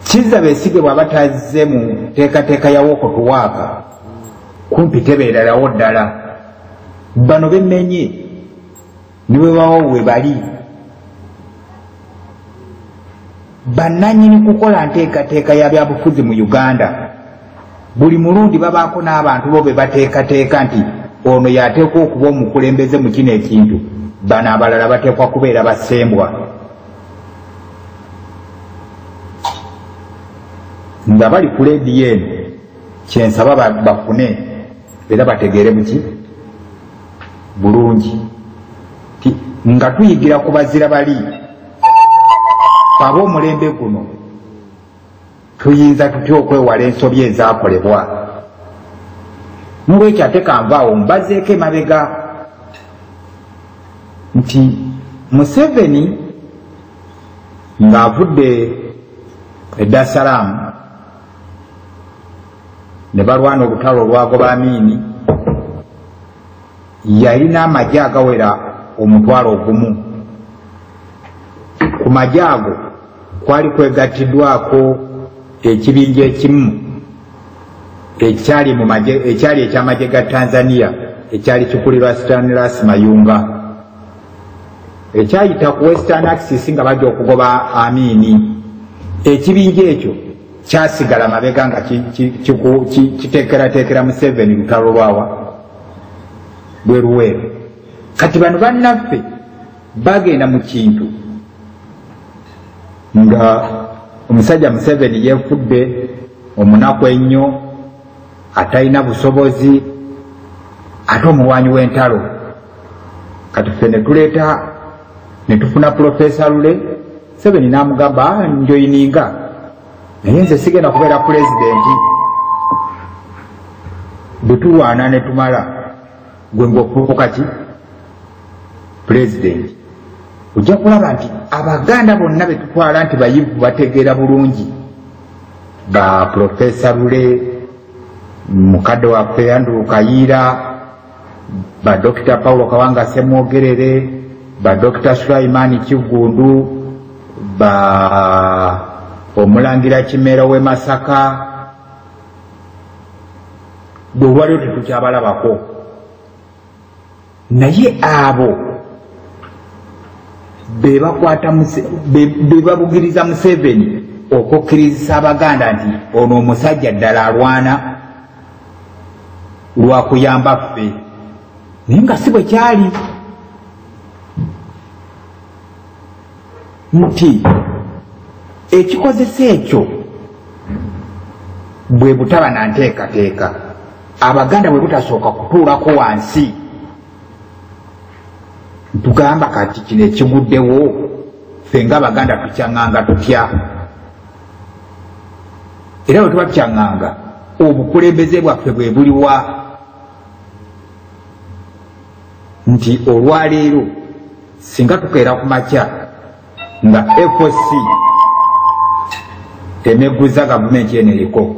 Kizza Besigye bw'aba tazze mu teekateeka ya walk to work kumpi tebeeralawo ddala. Bano bemmenye niwe bawo we bali. Bannannyini kukola nteekateeka ya byabufuzi mu Uganda buli mulundi babaako n'abantu bo be bateekateeka nti ono yateekwa okuba omukulembeze mu kino ekintu, bano abalala bateekwa kubeera basembwa. Nga bali ku leedi eno kyensaba bafune era bategeere muki bulungi nga tuyigira ku bazira bali ab'omulembe guno tuyinza tutya okwewala ensobi ezaakolebwa. Nolwekyo ate kanvaawo mbazeeko emabega nti Museveni ng'avudde e Dar es Salaam ne balwana olutalo olwagoba Amini, yalina amagye agawera omutwalo ogumu. Ku magye ago kwali kwegattiddwako ekibinja ekimu ekyali eky'amagye ga Tanzania ekyali kikulirwa Stanislas Mayunga, ekyayita ku Western Axis nga bajja okugoba Amini. Ekibinja ekyo kyasigala mabega nga kiteekerateekera Museveni lutalo lwawa lwe Luweero. Kati bano bannaffe bagenda mu kintu nga omusajja Museveni yeefudde omunaku ennyo, atalina busobozi, ate omuwanyi w'entalo. Kati ffe ne tuleeta ne tufuna Profesa Lule, Museveni n'amugamba njoyininga, naye nze sigenda kubeera pulezidenti. Bwe tulwana ne tumala gwe ng'ofuuka ki pulezidenti, ojja kulaba nti Abaganda bonna be tutwala nti bayivu bategeera bulungi, ba Profesa Lule, mukadde waffe Andrew Kayiira, ba Dr. Paulo Kawanga Ssemwogerere, ba Dr. Sulaiman Kigundu, ba Omulangira Kimera w'e Masaka, bwe waliwo tetukyabalabako. Naye abo be babugiriza Museveni okukkirizisa Abaganda nti ono omusajja ddala alwana lwa kuyamba ffe, naye nga si bwe kyali. Nti ekikozesa ekyo bwe butaba na nteekateeka, Abaganda bwe butasooka kutuulako wansi tugamba kati kino ekiguddewo ffe ng'Abaganda tukyaŋŋanga tutya. Era bwe tuba tukyaŋŋanga obukulembeze bwaffe bwe buliwa, nti olwaleero singa tukeera ku makya nga FOC eneguza gavumenti eno eriko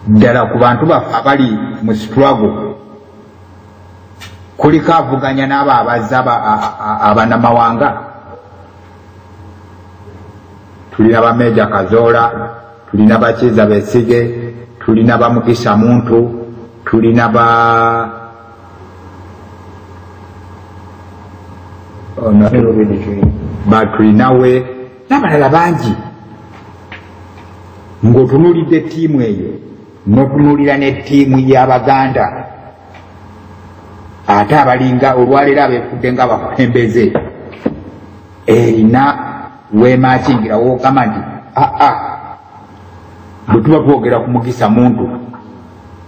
ddala ku bantu baffe abali mu struggle, kuliko avuganya n'abo abazza abanamawanga. Tulina ba Meja Kazoola, tulina ba Kizza Besigye, tulina ba Mukisa Muntu, tulina tulinawe n'abalala bangi. Ng'otunuulidde ttiimu eyo n'otunuulira n'ettiimu y'Abaganda ate abalinga olwaleero abeefudde ng'abakulembeze erina weemaakingira woogamba nti bwe tuba twogera ku Mukisa Muntu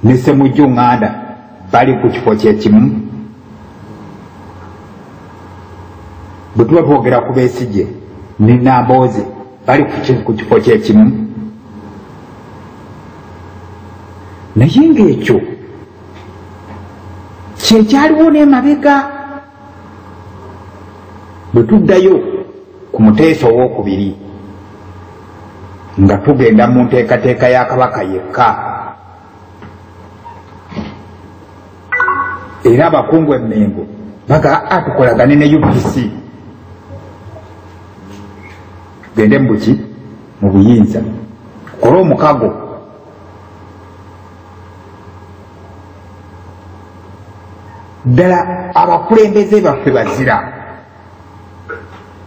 ne Ssemujju Nganda bali ku kifo kyekimu, bwe tuba twogera ku Besigye ne Nambooze bali ku kifo kyekimu. Naye ng'ekyo kyekyaliwo n'emabega. Bwe tuddayo ku Muteesa owookubiri nga tugenda mu nteekateeka ya Kabaka yekka, era abakungu e Mengo baga tukolagane ne UPC, gende mbuki mu buyinza kola omukago ddala abakulembeze baffe bazira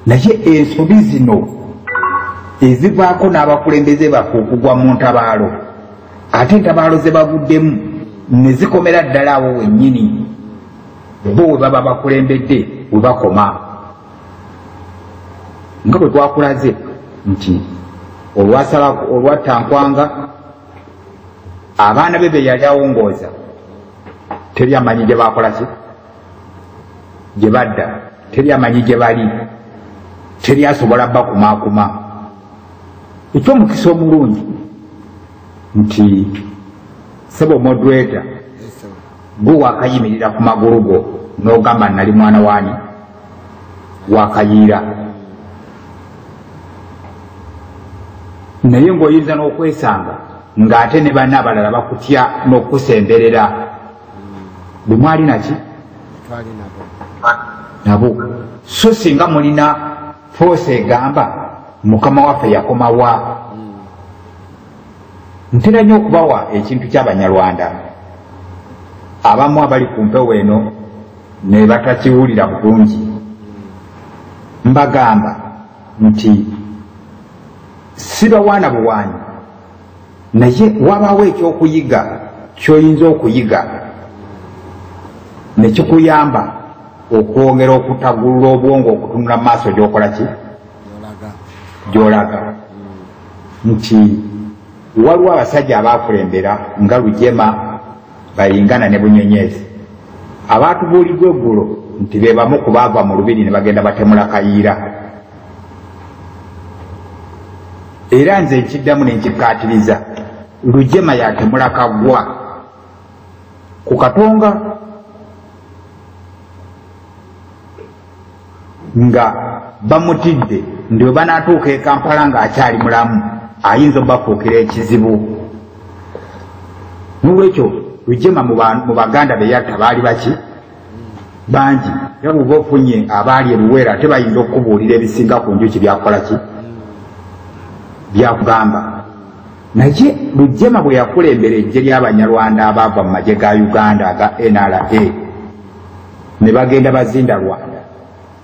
naye ensobi zino ezivaako n'abakulembeze baffe okugwa mu ntabaalo ate entabaalo ze baguddemu ne zikomera ddala abo wennyini bo we baba bakulembedde we bakoma nga bwe twakulaze nti olwattankwanga abaana be be yali awongooza teri amanyi gye bakola ki gye badda teri amanyi gye bali teri asobola bakumaakuma ekyomukisa omulungi nti sebo modweta gwe wakayimirira ku magulu go n'ogamba nali mwana waani wakayiira naye ng'oyinza n'okwesanga ng'ate ne banna abalala bakutya n'okusemberera bwe mwali naki nabo so singa mulina force egamba mukama waffe yakomawa ntera nnyo okubawa ekintu ky'abanyarwanda abamu abali ku mpewo eno ne batakiwulira bulungi mbagamba nti si bawaana buwaanyi naye wabaawo ekyokuyiga ky'oyinza okuyiga ne kikuyamba okwongera okutagulula obwongo okutunula mu maaso gy'okola ki gy'olaga nti waliwo abasajja abaakulembera nga Lujema Bayingana ne Bunyenyezi abaatubuuliddwa eggulo nti be bamu ku baava mu lubiri ne bagenda batemula Kayiira era nze nkiddamu ne nkikkaatiriza Lujema yatemula Kaggwa ku Katonga nga bamutidde ndi bwe banaatuuka e Kampala ng'akyali mulamu ayinza obafuukira ekizibu n'olwekyo Lujema mu baganda be yatta baali baki bangi era bw'oba ofunye abaali ebuweera ate bayinza okubuulira ebisinga ku njuki byakola ki byakugamba naye Lujema bwe yakulembera eggye ly'Abanyarwanda abaava mu magye ga Uganda aga NRA ne bagenda bazinda Rwanda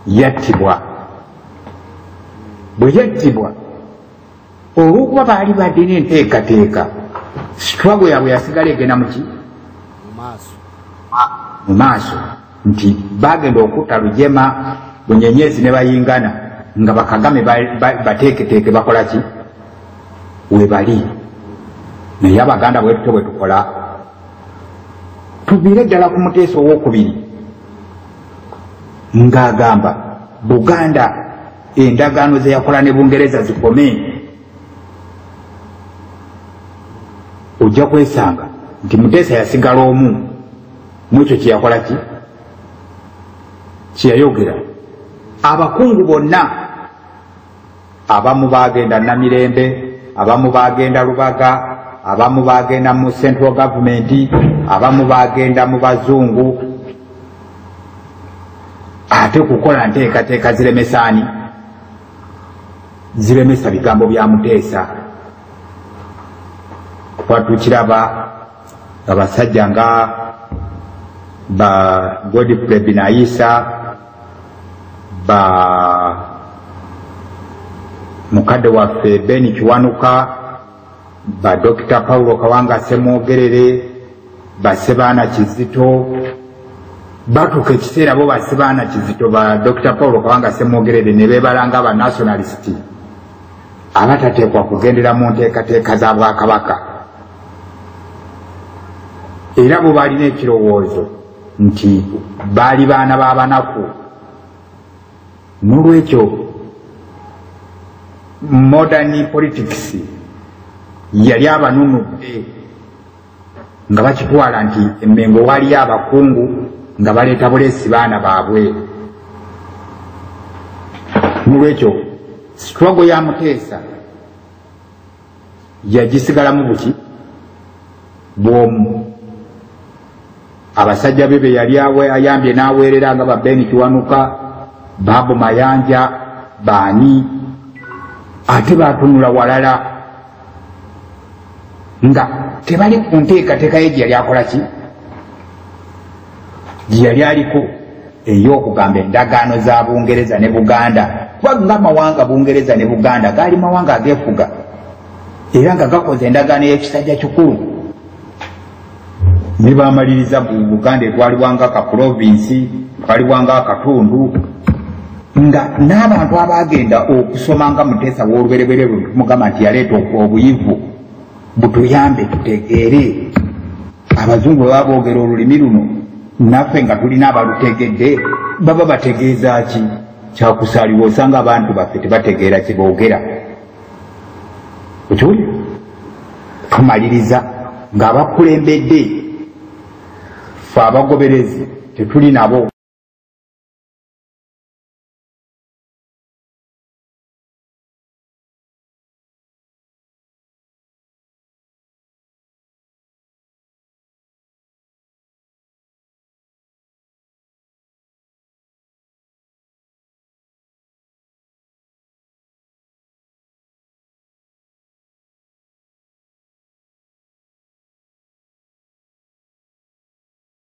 yattibwa bwe yattibwa olw'okuba baali badde n'enteekateeka struggle yaabwe yasigala egenda muki mu maaso nti bagenda okutta Lujema Bunyenyezi ne Bayingana nga Bakagame bateeketeeke bakola ki we bali naye Abaganda bwe tutyo bwe tukola tuviire ddala ku Muteesa owookubiri ng'agamba Buganda endagaano ze yakola ne Bungereza zikome ojja kwesanga nti Muteesa yasigala omu mu ekyo kye yakola ki kye yayogera abakungu bonna abamu bagenda Namirembe abamu bagenda Lubaga abamu bagenda mu central government abamu bagenda mu bazungu ate kukola nteekateeka ziremesaani ziremesa bigambo bya Muteesa twatukiraba abasajja nga ba Godfrey Binaisa ba mukadde waffe Ben Kiwanuka ba Dr. Paulo Kawanga Semwogerere ba Sebaana Kizito batuuka ekiseera bo ba Sebaana Kizito ba Dr. Paulo Kawanga Semwogerere ne beebalanga ba nationalist abatateekwa kugendera mu nteekateeka za Bwakabaka era bo balina ekirowoozo nti baali baana b'abanaku n'olwekyo modern politics yali abanunudde nga bakitwala nti Emmengo waliyo abakungu nga baleeta buleesi baana baabwe n'olwekyo struggle ya Muteesa yagisigalamu buki bwomu abasajja be be yali ayambye n'aweerera nga ba Ben Kiwanuka Babu Mayanja baani ate batunula walala nga tebali ku nteekateeka ye gye yali akola ki gye yali aliko ey'okugamba endagaano za Bungereza ne Buganda kuba amawanga Bungereza ne Buganda gaali mawanga ageefuga era nga gakoze endagaano y'ekisajja kikulu ne baamaliriza Buganda etwalibwanga ka provinsi twalibwanga akatundu nga n'abantu abaagenda okusoma nga Muteesa w'olubereberye lwe tumugamba nti yaleeta obuyivu butuyambe tutegeere abazungu bwe baboogera olulimi luno naffe nga tulina abalutegedde baba bategeeza ki kyakusaalibwa osanga abantu baffe tebategeera kye boogera okiwulira tumaliriza ng'abakulembedde ffe abagoberezi tetuli nabo